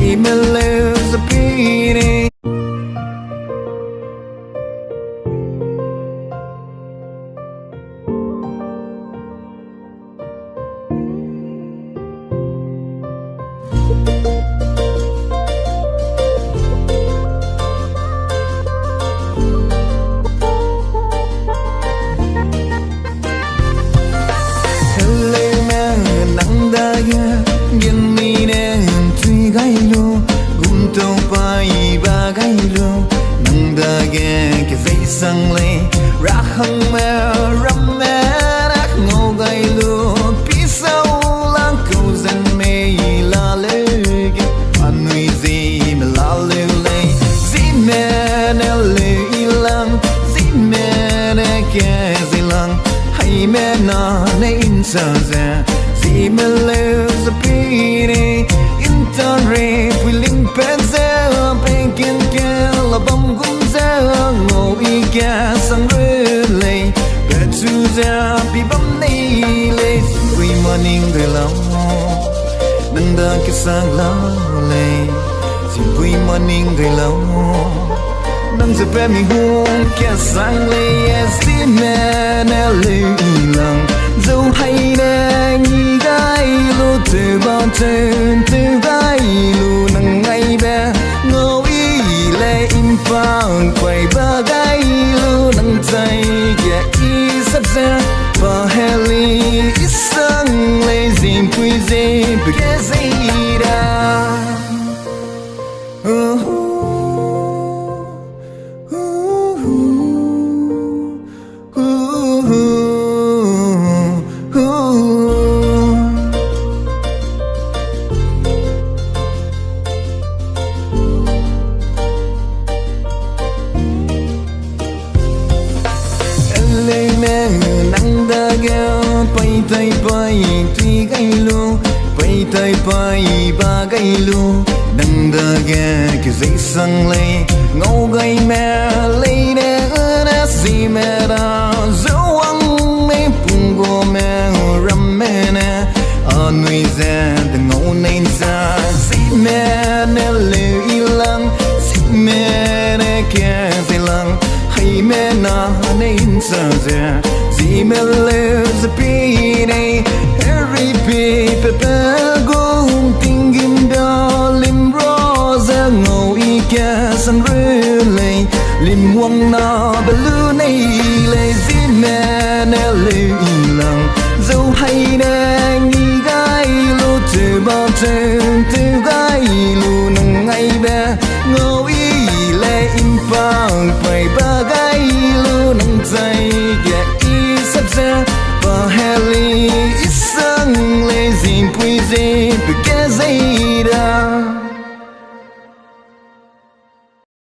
Zeme lives a beating. Gen mi nè truy gai lu gum tàu bay ba gai lu nang da ge cái dây sang lê ra hăng mẹ ram mẹ đã ngô gai lu pi sau lang câu dân mê la lê ge anh nuôi gì mà la lê lê Zeme nè lê lang Zeme nè ke zeliang hay mẹ na nè in sa za Zeme lives a beating in the rain. We link pencil, banking can la bom gum za ngô y ga sanrio lay. Bet to za pi bom nay lay. We morning de la nang da ke sang la lay. We morning de la nang za pe mi hung ke sang lay. Zeme na zeliang dấu hay nè nghi gai lu từ bao trên từ gai lu nang ngay bé ngô ý lệ in phang quay ba gai lu nang tay kẻ ý sắp ra và heli ít sang lệ dìm quy dìm bị cái gì đã nang da ga bay tay bay tuy gai lu bay tay bay ba gai lu nang da ga cái dây sang lê ngô gai mẹ lê nè na si mẹ da dấu ăn mê pung go mẹ ram mẹ nè anh nuôi ra đừng ngô nên ra Zeme nè zeliang Zeme nè ke zeliang hay mẹ na nên sa ra Zeme lives a beating. Every paper go tingin da lim rosa ngô y ka sanrio lay lim wang na belu nay lay Zeme nè zeliang dấu hay nè nghi gai lu từ bao trên từ gai lu nang ngay bé ngô y lay in phang phải ba gai lu nang tay kẻ ý sắp ra và heli ít sang lê dìm quy dìm bị cái gì